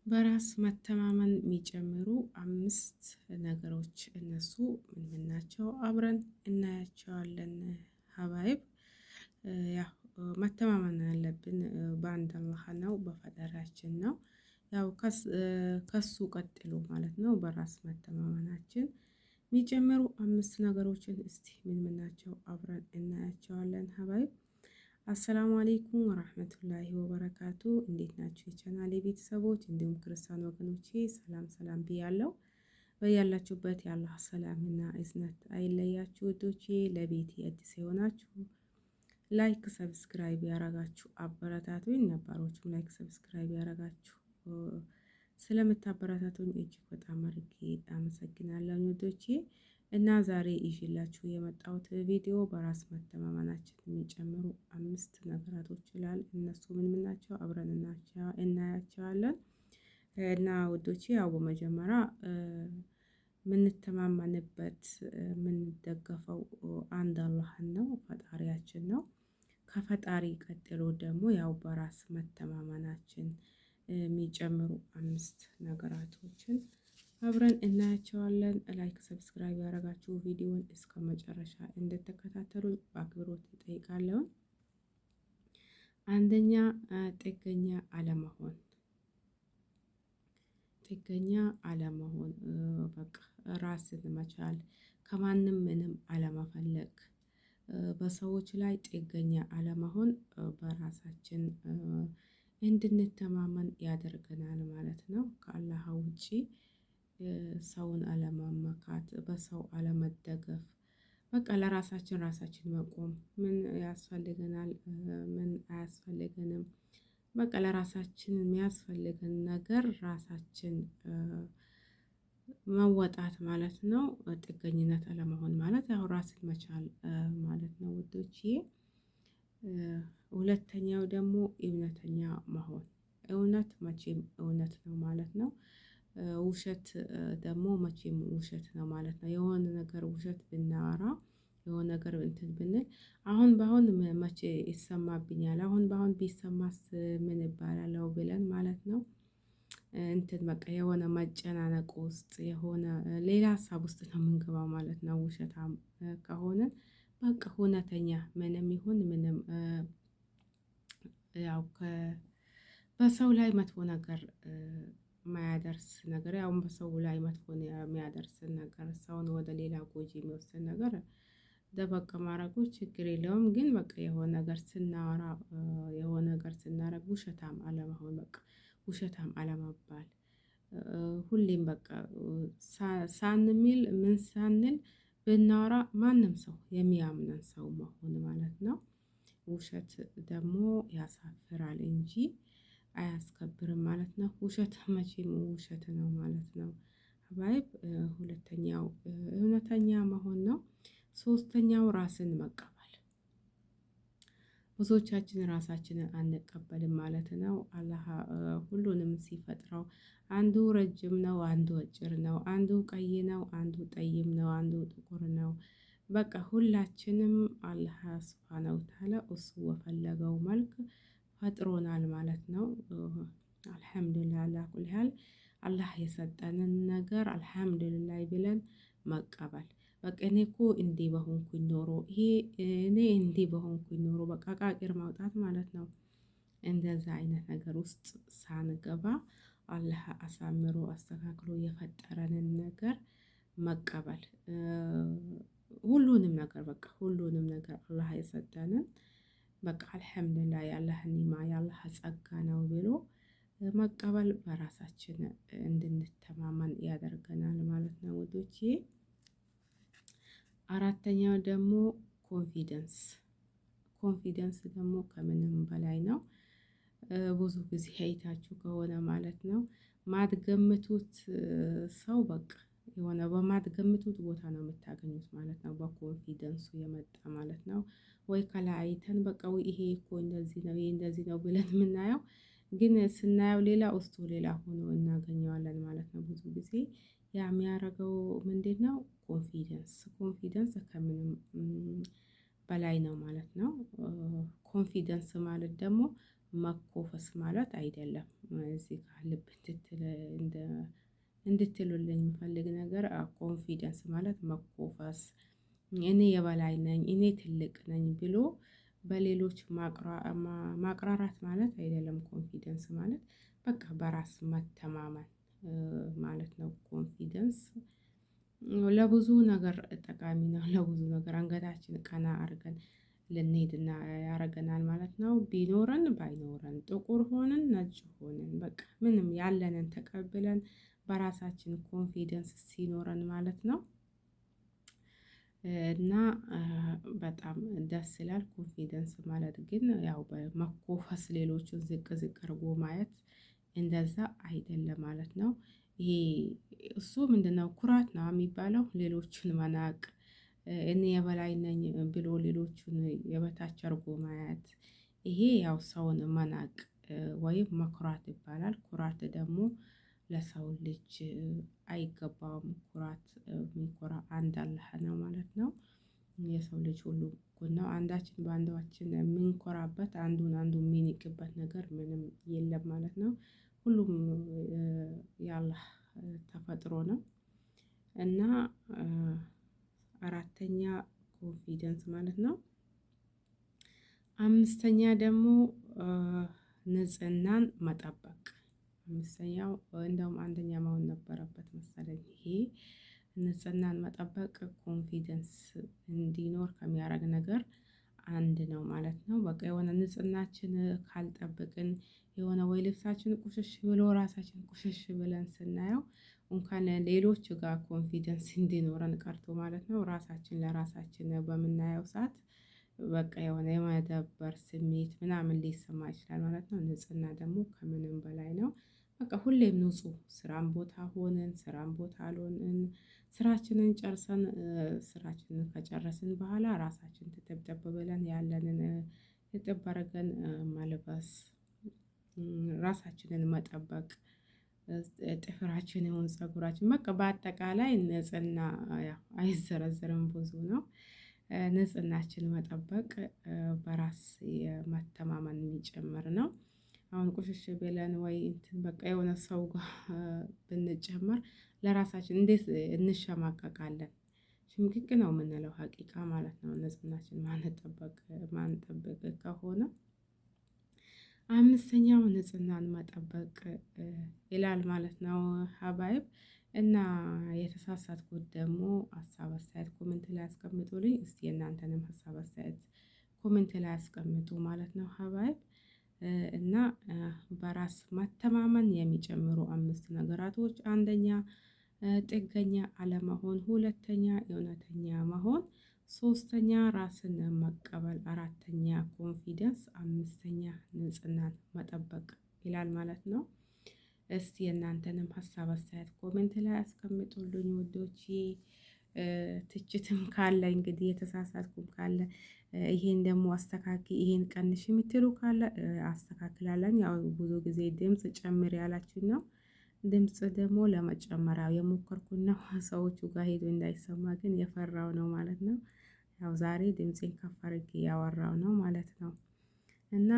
በራስ መተማመን የሚጨምሩ 5 ነገሮች እነሱ ምን ምን ናቸው? አብረን እናያቸዋለን። ሀባይብ ያው መተማመን ያለብን በአንድ አላህ ነው፣ በፈጣሪያችን ነው። ያው ከሱ ቀጥሎ ማለት ነው በራስ መተማመናችን የሚጨምሩ 5 ነገሮችን እስቲ ምን ምን ናቸው? አብረን እናያቸዋለን ሀባይብ። አሰላሙ አለይኩም ወራህመቱላሂ ወበረካቱ። እንዴት ናችሁ የቻናሌ ቤተሰቦች እንዲሁም ክርስቲያን ወገኖቼ? ሰላም ሰላም ብያለሁ። በያላችሁበት የአላህ ሰላምና እዝነት አይለያችሁ ውዶቼ። ለቤቴ አዲስ የሆናችሁ ላይክ ሰብስክራይብ ያረጋችሁ አበረታቱኝ። ነባሮችም ላይክ ሰብስክራይብ ያረጋችሁ ስለምታበረታቱኝ እጅግ በጣም አድርጌ አመሰግናለሁ ውዶቼ። እና ዛሬ ይዤላችሁ የመጣሁት ቪዲዮ በራስ መተማመናችን የሚጨምሩ 5 ነገራቶች ይላል። እነሱ ምን ምን ናቸው? አብረን እናያቸዋለን። እና ውዶቼ ያው በመጀመሪያ የምንተማመንበት የምንደገፈው አንድ አላህን ነው፣ ፈጣሪያችን ነው። ከፈጣሪ ቀጥሎ ደግሞ ያው በራስ መተማመናችን የሚጨምሩ 5 ነገራቶችን አብረን እናያቸዋለን። ላይክ ሰብስክራይብ ያደረጋችሁ ቪዲዮውን እስከ መጨረሻ እንድትከታተሉኝ በአክብሮት እጠይቃለሁ። አንደኛ ጥገኛ አለመሆን። ጥገኛ አለመሆን በቃ ራስን መቻል፣ ከማንም ምንም አለመፈለግ፣ በሰዎች ላይ ጥገኛ አለመሆን በራሳችን እንድንተማመን ያደርገናል ማለት ነው። ከአላህ ውጪ ሰውን አለማመካት፣ በሰው አለመደገፍ፣ በቃ ለራሳችን ራሳችን መቆም። ምን ያስፈልገናል፣ ምን አያስፈልገንም፣ በቃ ለራሳችን የሚያስፈልገን ነገር ራሳችን መወጣት ማለት ነው። ጥገኝነት አለመሆን ማለት ያው ራስን መቻል ማለት ነው ውዶቼ። ሁለተኛው ደግሞ እውነተኛ መሆን። እውነት መቼም እውነት ነው ማለት ነው። ውሸት ደግሞ መቼም ውሸት ነው ማለት ነው። የሆነ ነገር ውሸት ብናወራ፣ የሆነ ነገር እንትን ብንል አሁን በአሁን መቼ ይሰማብኛል፣ አሁን በአሁን ቢሰማስ ምን ይባላል ብለን ማለት ነው እንትን በቃ የሆነ መጨናነቅ ውስጥ የሆነ ሌላ ሀሳብ ውስጥ ነው የምንገባው ማለት ነው። ውሸታም ከሆነ በቃ እውነተኛ ምንም ይሁን ምንም ያው በሰው ላይ መጥፎ ነገር ማያደርስ ነገር፣ ያው በሰው ላይ መጥፎ የሚያደርስ ነገር፣ ሰውን ወደ ሌላ ጎጂ የሚወስድ ነገር ደበቅ ማድረጉ ችግር የለውም። ግን በቃ የሆነ ነገር ስናወራ፣ የሆነ ነገር ስናረግ ውሸታም አለመሆን፣ በቃ ውሸታም አለመባል። ሁሌም በቃ ሳንሚል ምን ሳንል ብናወራ ማንም ሰው የሚያምነን ሰው መሆን ማለት ነው። ውሸት ደግሞ ያሳፍራል እንጂ አያስከብርም ማለት ነው። ውሸት መቼም ውሸት ነው ማለት ነው ሀባይብ። ሁለተኛው እውነተኛ መሆን ነው። ሶስተኛው ራስን መቀበል። ብዙዎቻችን ራሳችንን አንቀበልም ማለት ነው። አላህ ሁሉንም ሲፈጥረው አንዱ ረጅም ነው፣ አንዱ አጭር ነው፣ አንዱ ቀይ ነው፣ አንዱ ጠይም ነው፣ አንዱ ጥቁር ነው። በቃ ሁላችንም አላህ ሱብሃነሁ ወተዓላ እሱ በፈለገው መልክ ፈጥሮናል ማለት ነው። አልሐምዱሊላህ አላ ኩሊ ሃል። አላህ የሰጠንን ነገር አልሐምዱሊላህ ብለን መቀበል። በቃ እኔ እኮ እንዲህ በሆንኩኝ ኖሮ፣ ይሄ እኔ እንዲህ በሆንኩኝ ኖሮ፣ በቃ ቃቂር ማውጣት ማለት ነው። እንደዛ አይነት ነገር ውስጥ ሳንገባ አላህ አሳምሮ አስተካክሎ የፈጠረንን ነገር መቀበል። ሁሉንም ነገር በቃ ሁሉንም ነገር አላህ የሰጠንን በቃ አልሐምዱሊላህ የአላህ ኒማ የአላህ ጸጋ ነው ብሎ መቀበል በራሳችን እንድንተማመን ያደርገናል ማለት ነው ውዶቼ። አራተኛው ደግሞ ኮንፊደንስ። ኮንፊደንስ ደግሞ ከምንም በላይ ነው። ብዙ ጊዜ አይታችሁ ከሆነ ማለት ነው ማትገምቱት ሰው በቃ የሆነ በማትገምቱት ቦታ ነው የምታገኙት ማለት ነው። በኮንፊደንሱ የመጣ ማለት ነው። ወይ ከላይ አይተን በቃ ወይ ይሄ እኮ እንደዚህ ነው፣ ይሄ እንደዚህ ነው ብለን የምናየው ግን ስናየው ሌላ ውስጡ ሌላ ሆኖ እናገኘዋለን ማለት ነው። ብዙ ጊዜ ያ የሚያደርገው ምንድነው? ኮንፊደንስ። ኮንፊደንስ ከምንም በላይ ነው ማለት ነው። ኮንፊደንስ ማለት ደግሞ መኮፈስ ማለት አይደለም። እዚህ ጋር ልብ እንድትሉልኝ የምፈልግ ነገር ኮንፊደንስ ማለት መኮፈስ፣ እኔ የበላይ ነኝ፣ እኔ ትልቅ ነኝ ብሎ በሌሎች ማቅራራት ማለት አይደለም። ኮንፊደንስ ማለት በቃ በራስ መተማመን ማለት ነው። ኮንፊደንስ ለብዙ ነገር ጠቃሚ ነው። ለብዙ ነገር አንገታችን ቀና አድርገን ልንሄድና ያደርገናል ማለት ነው። ቢኖረን ባይኖረን ጥቁር ሆነን ነጭ ሆነን በቃ ምንም ያለንን ተቀብለን በራሳችን ኮንፊደንስ ሲኖረን ማለት ነው። እና በጣም ደስ ይላል። ኮንፊደንስ ማለት ግን ያው በመኮፈስ ሌሎችን ዝቅ ዝቅ አድርጎ ማየት እንደዛ አይደለም ማለት ነው። ይሄ እሱ ምንድነው? ኩራት ነው የሚባለው። ሌሎችን መናቅ፣ እኔ የበላይ ነኝ ብሎ ሌሎችን የበታች አድርጎ ማየት፣ ይሄ ያው ሰውን መናቅ ወይም መኩራት ይባላል። ኩራት ደግሞ ለሰው ልጅ አይገባውም። ኩራት የሚኮራ አንድ አላህ ነው ማለት ነው። የሰው ልጅ ሁሉ እኩል ነው። አንዳችን በአንዳችን የምንኮራበት አንዱን አንዱ የሚንቅበት ነገር ምንም የለም ማለት ነው። ሁሉም የአላህ ተፈጥሮ ነው። እና አራተኛ ኮንፊደንስ ማለት ነው። አምስተኛ ደግሞ ንጽህናን መጠበቅ። አምስተኛው እንደውም አንደኛ መሆን ነበረበት መሰለኝ። ይሄ ንጽህናን መጠበቅ ኮንፊደንስ እንዲኖር ከሚያደርግ ነገር አንድ ነው ማለት ነው። በቃ የሆነ ንጽህናችን ካልጠበቅን የሆነ ወይ ልብሳችን ቁሽሽ ብሎ ራሳችን ቁሽሽ ብለን ስናየው እንኳን ሌሎች ጋር ኮንፊደንስ እንዲኖረን ቀርቶ ማለት ነው ራሳችን ለራሳችን በምናየው ሰዓት በቃ የሆነ የመደበር ስሜት ምናምን ሊሰማ ይችላል ማለት ነው። ንጽህና ደግሞ ከምንም በላይ ነው። በቃ ሁሌም ንጹህ ስራን ቦታ ሆነን ስራን ቦታ አልሆንን ስራችንን ጨርሰን ስራችንን ከጨረስን በኋላ ራሳችን ተጠብጠብ ብለን ያለንን እጥብ አድርገን መልበስ፣ ራሳችንን መጠበቅ፣ ጥፍራችን ይሁን ፀጉራችን በቃ በአጠቃላይ ንጽህና ያው አይዘረዘርም ብዙ ነው። ንጽህናችን መጠበቅ በራስ የመተማመን የሚጨምር ነው። አሁን ቁሽሽ ብለን ወይ እንትን በቃ የሆነ ሰው ጋር ብንጨመር ለራሳችን እንዴት እንሸማቀቃለን። ሽምቅቅ ነው የምንለው ሀቂቃ ማለት ነው። ንጽህናችን ማንጠብቅ ከሆነ አምስተኛው ንጽህናን መጠበቅ ይላል ማለት ነው ሀባይብ። እና የተሳሳትኩት ደግሞ ሀሳብ አስተያየት ኮሜንት ላይ አስቀምጡልኝ። እስቲ የእናንተንም ሀሳብ አስተያየት ኮሜንት ላይ አስቀምጡ ማለት ነው ሀባይብ። እና በራስ መተማመን የሚጨምሩ 5 ነገራቶች፣ አንደኛ ጥገኛ አለመሆን፣ ሁለተኛ እውነተኛ መሆን፣ ሶስተኛ ራስን መቀበል፣ አራተኛ ኮንፊደንስ፣ አምስተኛ ንጽህናን መጠበቅ ይላል ማለት ነው። እስቲ የእናንተንም ሀሳብ አስተያየት ኮሜንት ላይ አስቀምጡልኝ ውዶቼ። ትችትም ካለ እንግዲህ የተሳሳትኩም ካለ ይሄን ደግሞ አስተካኪ፣ ይሄን ቀንሽ የምትሉ ካለ አስተካክላለን። ያው ብዙ ጊዜ ድምጽ ጨምር ያላችሁ ነው። ድምጽ ደግሞ ለመጨመሪያ የሞከርኩት ነው። ሰዎቹ ጋር ሄዶ እንዳይሰማ ግን የፈራው ነው ማለት ነው። ያው ዛሬ ድምፄን ከፍ አድርጌ ያወራው ነው ማለት ነው። እና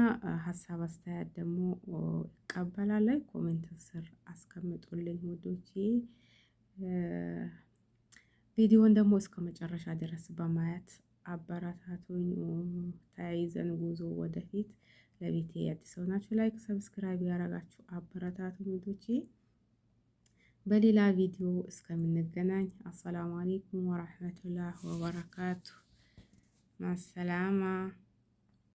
ሀሳብ አስተያየት ደግሞ እቀበላለሁ። ኮሜንት ስር አስቀምጡልኝ ውዶቼ። ቪዲዮን ደግሞ እስከ መጨረሻ ድረስ በማየት አበረታቱኝ። ተያይዘን ጉዞ ወደፊት። ለቤቴ አዲስ ሆናችሁ ላይክ፣ ሰብስክራይብ ያደረጋችሁ አበረታቱኝ ውዶቼ። በሌላ ቪዲዮ እስከምንገናኝ አሰላሙ አለይኩም ወራህመቱላህ ወበረካቱ። ማሰላማ